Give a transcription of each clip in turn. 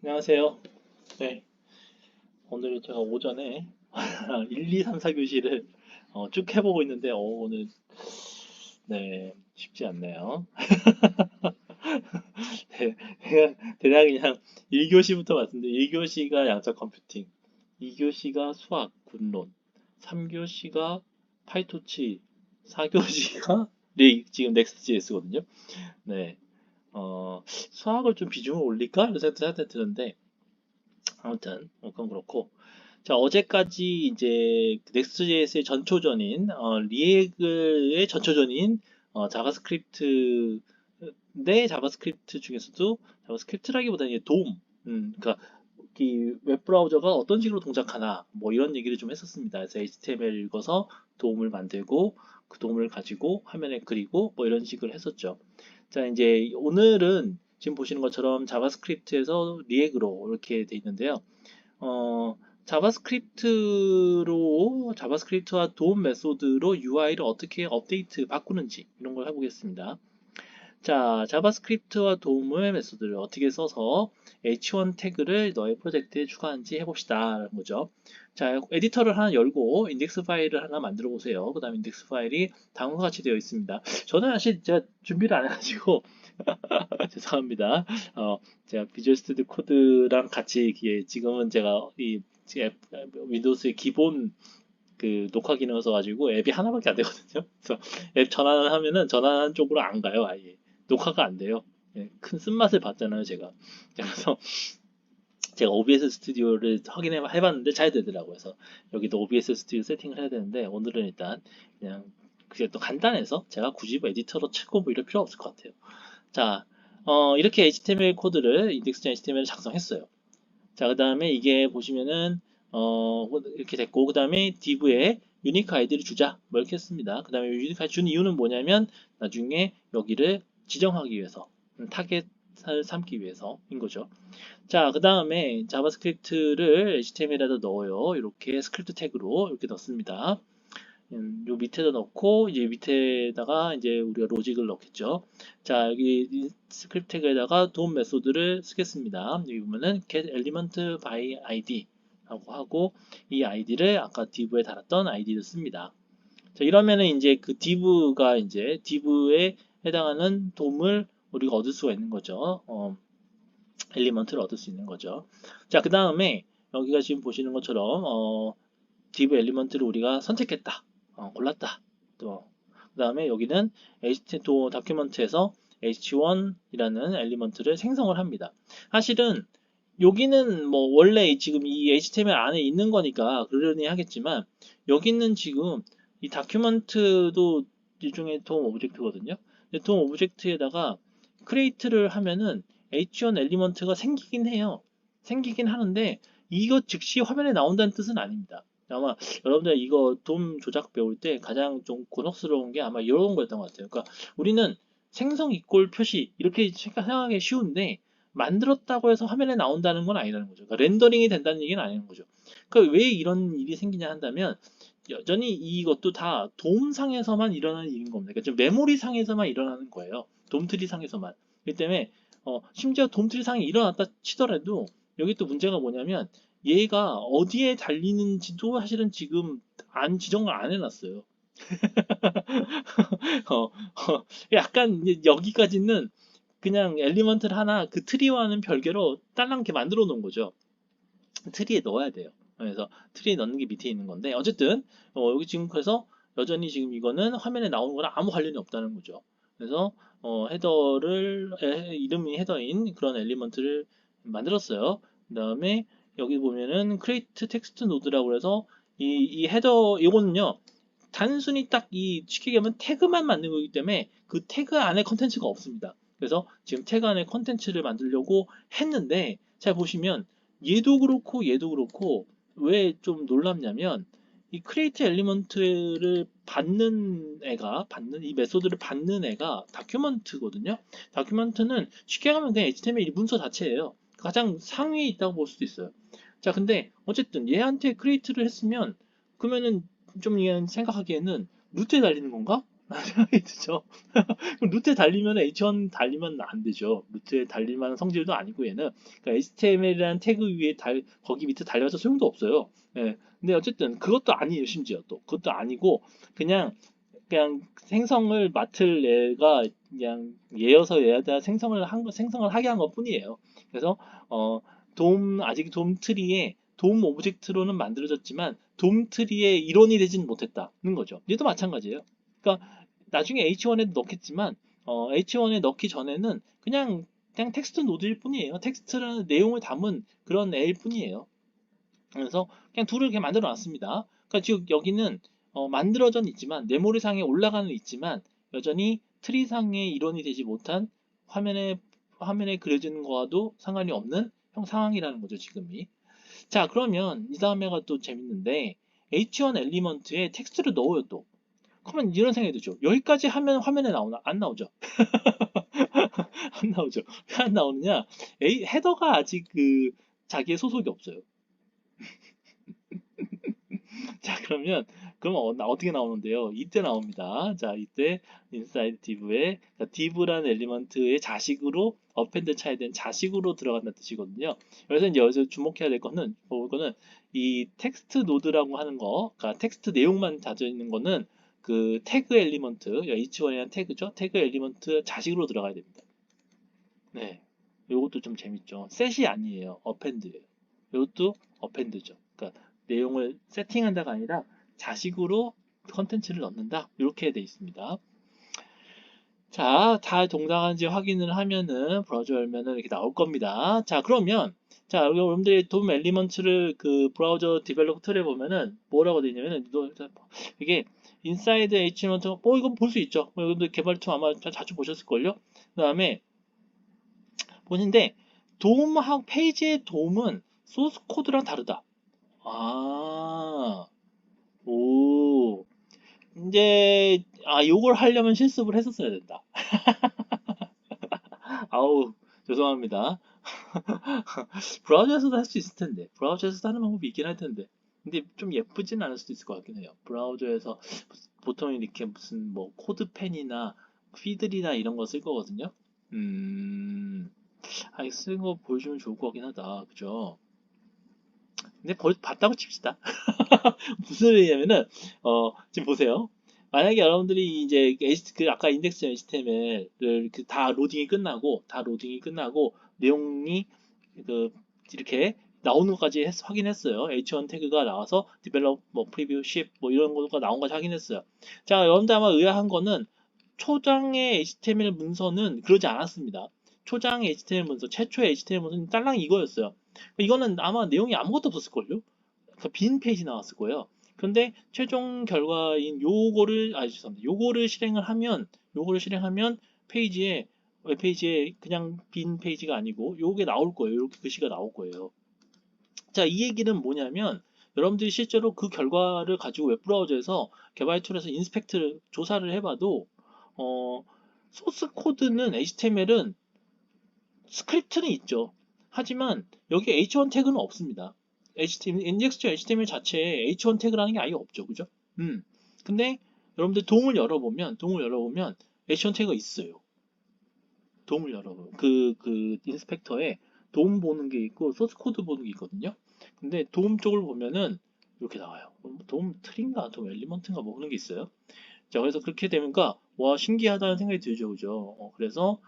안녕하세요. 네, 오늘 제가 오전에 1, 2, 3, 4교시를 쭉 해보고 있는데, 오늘, 쉽지 않네요. 네, 그냥 1교시부터 봤는데, 1교시가 양적 컴퓨팅, 2교시가 수학, 군론, 3교시가 파이토치, 4교시가 지금 넥스트JS거든요. 네, 수학을 좀 비중을 올릴까? 이런 생각도 드는데, 아무튼, 그건 그렇고. 자, 어제까지 이제 넥스트JS의 전초전인 리에그의 전초전인 자바스크립트 내 자바스크립트 중에서도 자바스크립트라기보다는 이게 도움, 그러니까 이 웹브라우저가 어떤 식으로 동작하나 뭐 이런 얘기를 좀 했었습니다. 그래서 HTML 읽어서 도움을 만들고 그 도움을 가지고 화면에 그리고 뭐 이런 식으로 했었죠. 자, 이제 오늘은 지금 보시는 것처럼 자바스크립트에서 리액으로 이렇게 돼 있는데요. 어, 자바스크립트와 도움 메소드로 UI를 어떻게 업데이트 바꾸는지 이런 걸 해보겠습니다. 자, 자바스크립트와 도움의 메소드를 어떻게 써서 h1 태그를 너의 프로젝트에 추가하는지 해봅시다. 라는 거죠. 자, 에디터를 하나 열고 인덱스 파일을 하나 만들어 보세요. 그 다음 인덱스 파일이 다음과 같이 되어 있습니다. 저는 사실 제가 준비를 안 해가지고 죄송합니다. 제가 비주얼 스튜디오 코드랑 같이 지금은 제가 윈도우스의 기본 그 녹화 기능을 써가지고 앱이 하나밖에 안 되거든요. 그래서 앱 전환을 하면은 전환 쪽으로 안 가요, 아예. 녹화가 안 돼요. 예, 큰 쓴맛을 봤잖아요, 제가. 그래서 제가 OBS 스튜디오를 확인해 봤는데 잘 되더라고요. 그래서 여기도 OBS 스튜디오 세팅을 해야 되는데 오늘은 일단 그냥 그게 또 간단해서 제가 굳이 뭐 에디터로 치고 뭐 이럴 필요 없을 것 같아요. 자, 이렇게 HTML 코드를 인덱스 HTML을 작성했어요. 자, 그 다음에 이게 보시면은 이렇게 됐고 그 다음에 div에 유니크 아이디를 주자 뭐 이렇게 했습니다. 그 다음에 유니크 아이디 준 이유는 뭐냐면 나중에 여기를 지정하기 위해서 타겟을 삼기 위해서인 거죠. 자, 그 다음에 자바스크립트를 HTML에다 넣어요. 이렇게 스크립트 태그로 이렇게 넣습니다. 요 밑에다 넣고 이제 밑에다가 이제 우리가 로직을 넣겠죠. 자, 여기 스크립트 태그에다가 도움 메소드를 쓰겠습니다. 여기 보면은 get element by id 라고 하고 이 id를 아까 div에 달았던 id를 씁니다. 자, 이러면은 이제 그 div에 해당하는 도움을 우리가 얻을 수가 있는 거죠. 엘리먼트를 얻을 수 있는 거죠. 자, 그 다음에 여기가 지금 보시는 것처럼 div 엘리먼트를 우리가 선택했다. 골랐다. 또 그다음에 여기는 HT2 다큐먼트에서 h1이라는 엘리먼트를 생성을 합니다. 사실은 여기는 뭐 원래 지금 이 HTML 안에 있는 거니까 그러려니 하겠지만 여기는 지금 이 다큐먼트도 일종의 돔 오브젝트거든요. 돔 오브젝트에다가 크리에이트를 하면은 h1 엘리먼트가 생기긴 해요. 생기긴 하는데 이거 즉시 화면에 나온다는 뜻은 아닙니다. 아마 여러분들 이거 돔 조작 배울 때 가장 좀 곤혹스러운 게 아마 이런 거였던 것 같아요. 그러니까 우리는 생성 이꼴 표시 이렇게 생각하기 쉬운데 만들었다고 해서 화면에 나온다는 건 아니라는 거죠. 그러니까 렌더링이 된다는 얘기는 아니는 거죠. 그러니까 왜 이런 일이 생기냐 한다면 여전히 이것도 다 돔상에서만 일어나는 일인 겁니다. 그러니까 좀 메모리 상에서만 일어나는 거예요. 돔트리 상에서만. 그렇기 때문에 심지어 돔트리 상이 일어났다 치더라도 여기 또 문제가 뭐냐면 얘가 어디에 달리는지도 사실은 지금 안 지정을 안 해놨어요. 약간 이제 여기까지는 그냥 엘리먼트를 하나 그 트리와는 별개로 딸랑게 만들어 놓은 거죠. 트리에 넣어야 돼요. 그래서 트리에 넣는 게 밑에 있는 건데 어쨌든 여기 지금 그래서 여전히 지금 이거는 화면에 나오는 거랑 아무 관련이 없다는 거죠. 그래서 이름이 헤더인 그런 엘리먼트를 만들었어요. 그 다음에 여기 보면은 create text node라고 해서 이 헤더 이거는요 단순히 딱 이 쉽게 얘기하면 태그만 만든 거기 때문에 그 태그 안에 컨텐츠가 없습니다. 그래서 지금 태그 안에 컨텐츠를 만들려고 했는데 잘 보시면 얘도 그렇고 왜 좀 놀랍냐면 이 크리에이트 엘리먼트를 받는 이 메소드를 받는 애가 다큐먼트거든요. 다큐먼트는 쉽게 하면 그냥 HTML 문서 자체예요. 가장 상위에 있다고 볼 수도 있어요. 자, 근데 어쨌든 얘한테 크리에이트를 했으면 그러면은 좀 생각하기에는 루트에 달리는 건가? 생각이 드죠. 그럼 루트에 달리면 H1 달리면 안 되죠. 루트에 달릴 만한 성질도 아니고 얘는 그러니까 HTML이라는 태그 위에 거기 밑에 달려서 소용도 없어요. 예. 근데 어쨌든 그것도 아니에요. 심지어 또 그것도 아니고 그냥 생성을 맡을 얘가 그냥 얘여서 얘에다 생성을 하게 한 것뿐이에요. 그래서 어, 아직 돔 트리에 돔 오브젝트로는 만들어졌지만 돔 트리의 일원이 되진 못했다는 거죠. 얘도 마찬가지예요. 그러니까 나중에 H1에도 넣겠지만 H1에 넣기 전에는 그냥 텍스트 노드일 뿐이에요. 텍스트라는 내용을 담은 그런 애일 뿐이에요. 그래서 그냥 둘을 그냥 만들어 놨습니다. 그러니까 지금 여기는 만들어져는 있지만 메모리상에 올라가는 있지만 여전히 트리상의 일원이 되지 못한 화면에 그려지는 거와도 상관이 없는 형 상황이라는 거죠, 지금이. 자, 그러면 이 다음에가 또 재밌는데 H1 엘리먼트에 텍스트를 넣어요, 또. 그러면 이런 생각이 들죠. 여기까지 하면 화면에 나오나? 안 나오죠. 안 나오죠. 왜 안 나오느냐? 헤더가 아직 자기의 소속이 없어요. 자, 그러면 어떻게 나오는데요? 이때 나옵니다. 자, 이때 인사이드 div에 div라는 엘리먼트의 자식으로 어펜드 차야 된 자식으로 들어간다는 뜻이거든요. 그래서 이제 여기서 주목해야 될 거는 이 텍스트 노드라고 하는 거, 그러니까 텍스트 내용만 다져 있는 거는 그 태그 엘리먼트, H1이라는 태그죠. 태그 엘리먼트 자식으로 들어가야 됩니다. 네. 요것도 좀 재밌죠. 셋이 아니에요. 어펜드예요. 요것도 어펜드죠. 그러니까 내용을 세팅한다가 아니라 자식으로 컨텐츠를 넣는다. 이렇게 돼 있습니다. 자, 다 동작한지 확인을 하면은 브라우저 열면은 이렇게 나올 겁니다. 자, 그러면 자, 여러분들이 돔 엘리먼트를 그 브라우저 디벨로퍼 툴에 보면은 뭐라고 되어 있냐면은 이게 인사이드 H1 이건 볼 수 있죠. 여러분들 개발 툴 아마 자주 보셨을걸요. 그다음에 보는데 페이지의 돔은 소스 코드랑 다르다. 아, 오, 이제 요걸 하려면 실습을 했었어야 된다. 아우, 죄송합니다. 브라우저에서도 할 수 있을 텐데, 브라우저에서도 하는 방법이 있긴 할 텐데, 근데 좀 예쁘진 않을 수도 있을 것 같긴 해요. 브라우저에서 보통 이렇게 무슨 뭐 코드펜이나 피들이나 이런 거 쓸 거거든요. 음, 쓰는 거 보여주면 좋을 것 같긴 하다. 그죠? 근데 봤다고 칩시다. 무슨 얘기냐면은, 지금 보세요. 만약에 여러분들이 이제 아까 인덱스 HTML을 다 로딩이 끝나고, 내용이 이렇게 나오는 것까지 확인했어요. H1 태그가 나와서 develop, preview, ship, 이런 거가 나온 것까지 확인했어요. 자, 여러분들 아마 의아한 거는 초장의 HTML 문서는 그러지 않았습니다. 초장의 HTML 문서, 최초의 HTML 문서는 딸랑 이거였어요. 이거는 아마 내용이 아무것도 없었을걸요? 그러니까 빈 페이지 나왔을 거예요. 그런데 최종 결과인 죄송합니다. 요거를 실행하면 웹페이지에 그냥 빈 페이지가 아니고 요게 나올 거예요. 이렇게 글씨가 나올 거예요. 자, 이 얘기는 뭐냐면 여러분들이 실제로 그 결과를 가지고 웹브라우저에서 개발 툴에서 조사를 해봐도 소스 코드는 HTML은 스크립트는 있죠. 하지만 여기 H1 태그는 없습니다. 인덱스 HTML 자체에 H1 태그라는 게 아예 없죠. 그죠? 근데 여러분들 동을 열어보면 H1 태그가 있어요. 돔을 열어보면 인스펙터에 돔 보는 게 있고 소스 코드 보는 게 있거든요. 근데 돔 쪽을 보면은 이렇게 나와요. 돔 트리인가 돔 엘리먼트인가 뭐 그런 게 있어요. 자, 그래서 그렇게 되면가 와 신기하다는 생각이 들죠, 그죠? 그래서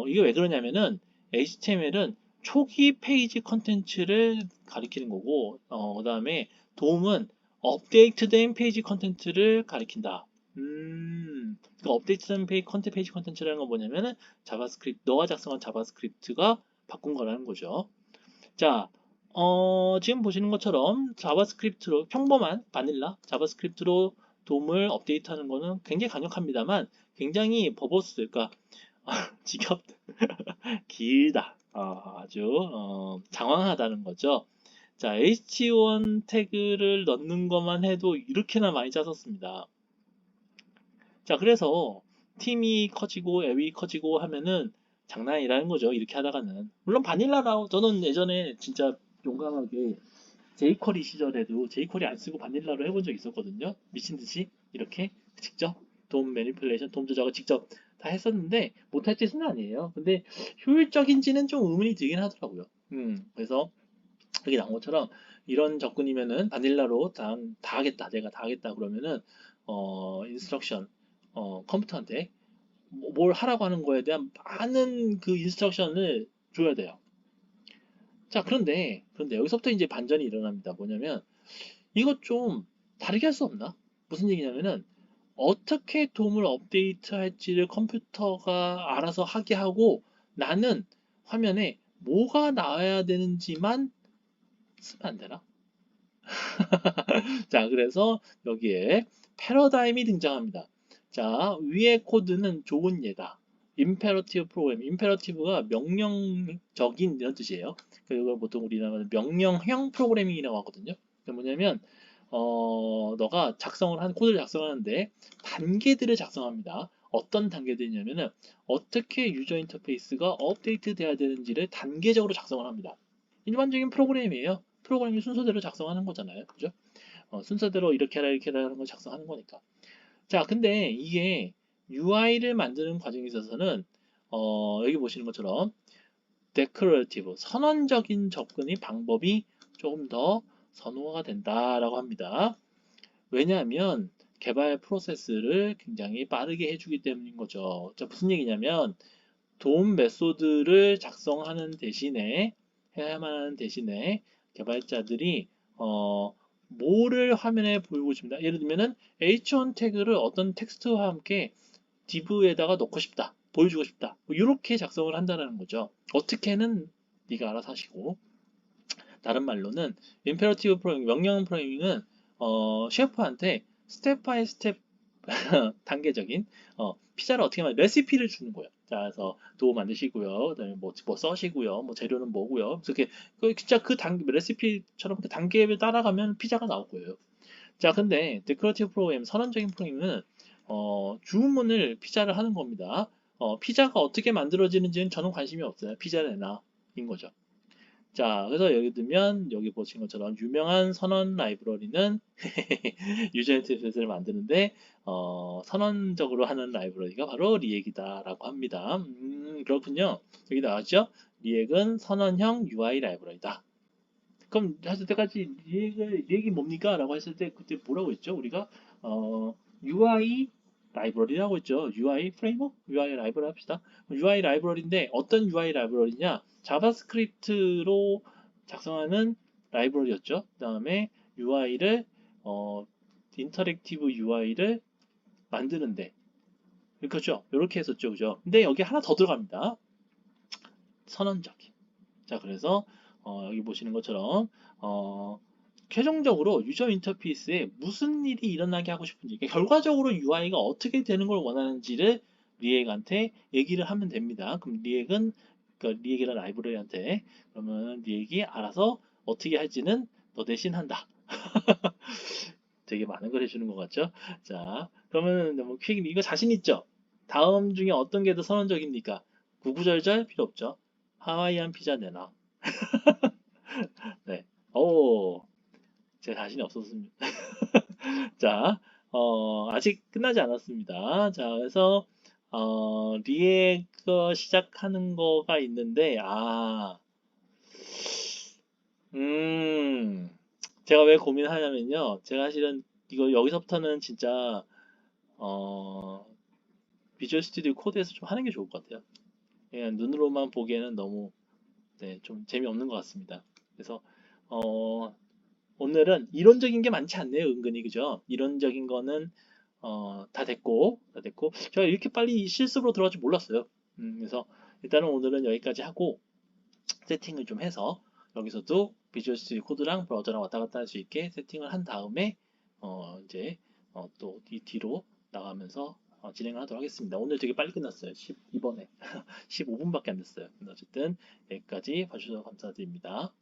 이게 왜 그러냐면은 HTML은 초기 페이지 컨텐츠를 가리키는 거고, 그다음에 돔은 업데이트된 페이지 컨텐츠를 가리킨다. 그러니까 업데이트된 페이지 컨텐츠라는 건 뭐냐면은 너가 작성한 자바스크립트가 바꾼 거라는 거죠. 자, 지금 보시는 것처럼 자바스크립트로 평범한 바닐라 자바스크립트로 돔을 업데이트하는 거는 굉장히 강력합니다만 굉장히 그러니까 지겹 길다. 아주 장황하다는 거죠. 자, H1 태그를 넣는 것만 해도 이렇게나 많이 짜졌습니다. 자, 그래서 팀이 커지고 앱이 커지고 하면은 장난이라는 거죠. 이렇게 하다가는. 물론 바닐라라고 저는 예전에 진짜 용감하게 jQuery 시절에도 jQuery 안 쓰고 바닐라로 해본 적 있었거든요. 미친 듯이 이렇게 직접. 돔 매니플레이션, 돔 조작을 직접 다 했었는데 못할 짓은 아니에요. 근데 효율적인지는 좀 의문이 들긴 하더라고요. 그래서 여기 나온 것처럼 이런 접근이면은 바닐라로 다 하겠다, 내가 다 하겠다 그러면은 인스트럭션 컴퓨터한테 뭘 하라고 하는 거에 대한 많은 그 인스트럭션을 줘야 돼요. 자, 그런데 여기서부터 이제 반전이 일어납니다. 뭐냐면 이것 좀 다르게 할 수 없나? 무슨 얘기냐면은 어떻게 돔을 업데이트할지를 컴퓨터가 알아서 하게 하고 나는 화면에 뭐가 나와야 되는지만 쓰면 안 되나? 자, 그래서 여기에 패러다임이 등장합니다. 자, 위의 코드는 좋은 예다. 임페러티브 프로그램. 임페러티브가 명령적인 이런 뜻이에요. 그걸 보통 우리나라는 명령형 프로그래밍이라고 하거든요. 그게 뭐냐면 너가 코드를 작성하는데 단계들을 작성합니다. 어떤 단계들이냐면은 어떻게 유저 인터페이스가 업데이트 돼야 되는지를 단계적으로 작성을 합니다. 일반적인 프로그램이에요. 프로그램이 순서대로 작성하는 거잖아요. 그죠? 순서대로 이렇게 해라 하는 걸 작성하는 거니까. 자, 근데 이게 UI를 만드는 과정에 있어서는 여기 보시는 것처럼 데크러티브, 선언적인 접근의 방법이 조금 더 선호가 된다라고 합니다. 왜냐하면 개발 프로세스를 굉장히 빠르게 해주기 때문인 거죠. 자, 무슨 얘기냐면 돔 메소드를 작성하는 대신에 해야만 하는 대신에 개발자들이 뭐를 화면에 보이고 싶다. 예를 들면은 h1 태그를 어떤 텍스트와 함께 div에다가 넣고 싶다. 보여주고 싶다. 뭐 이렇게 작성을 한다는 거죠. 어떻게는 네가 알아서 하시고 다른 말로는 임페러티브 프로그래밍, 명령 프로그래밍은 셰프한테 스텝 바이 스텝 단계적인 피자를 어떻게 하면 레시피를 주는 거예요. 자, 그래서 도우 만드시고요. 그다음에 뭐 써시고요. 뭐 재료는 뭐고요. 그래서 이렇게 진짜 그 레시피처럼 그 단계를 따라가면 피자가 나올 거예요. 자, 근데 데코레이티브 프로그램, 선언적인 프로그램은 주문을 피자를 하는 겁니다. 피자가 어떻게 만들어지는지는 저는 관심이 없어요. 피자를 내놔인 거죠. 자, 그래서 예를 들면 여기 보신 것처럼 유명한 선언 라이브러리는 유저 인터페이스를 만드는데 선언적으로 하는 라이브러리가 바로 리액이다라고 합니다. 그렇군요. 여기 나왔죠? 리액은 선언형 UI 라이브러리다. 그럼 하실 때까지 리액이 뭡니까? 라고 했을 때 그때 뭐라고 했죠? 우리가 UI 라이브러리라고 했죠. UI 프레임워크? UI 라이브러리 합시다. UI 라이브러리인데 어떤 UI 라이브러리냐? 자바스크립트로 작성하는 라이브러리였죠. 그 다음에 UI를 인터랙티브 UI를 만드는데 그렇죠. 이렇게 했었죠. 그죠? 근데 여기 하나 더 들어갑니다. 선언적인. 자, 그래서 여기 보시는 것처럼 최종적으로 유저 인터페이스에 무슨 일이 일어나게 하고 싶은지, 그러니까 결과적으로 UI가 어떻게 되는 걸 원하는지를 리액한테 얘기를 하면 됩니다. 그럼 리액은 그 리액이라는 라이브러리한테 그러면 리액이 알아서 어떻게 할지는 너 대신 한다. 되게 많은 걸 해주는 것 같죠? 자, 그러면 뭐 퀵 이거 자신 있죠? 다음 중에 어떤 게 더 선언적입니까? 구구절절 필요 없죠. 하와이안 피자 내놔. 네. 오, 제 자신이 없었습니다. 자, 아직 끝나지 않았습니다. 자, 그래서, 리액 시작하는 거가 있는데, 음, 제가 왜 고민하냐면요. 제가 사실은 이거 여기서부터는 진짜, 어, 비주얼 스튜디오 코드에서 좀 하는 게 좋을 것 같아요. 그냥 눈으로만 보기에는 너무, 네, 좀 재미없는 것 같습니다. 그래서, 어, 오늘은 이론적인 게 많지 않네요, 은근히, 그죠? 이론적인 거는, 다 됐고, 제가 이렇게 빨리 실습으로 들어갈 줄 몰랐어요. 그래서 일단은 오늘은 여기까지 하고, 세팅을 좀 해서, 여기서도 비주얼 스튜디오 코드랑 브라우저랑 왔다 갔다 할 수 있게 세팅을 한 다음에, 이제, 또 이 뒤로 나가면서 진행을 하도록 하겠습니다. 오늘 되게 빨리 끝났어요. 이번에 15분밖에 안 됐어요. 어쨌든 여기까지 봐주셔서 감사드립니다.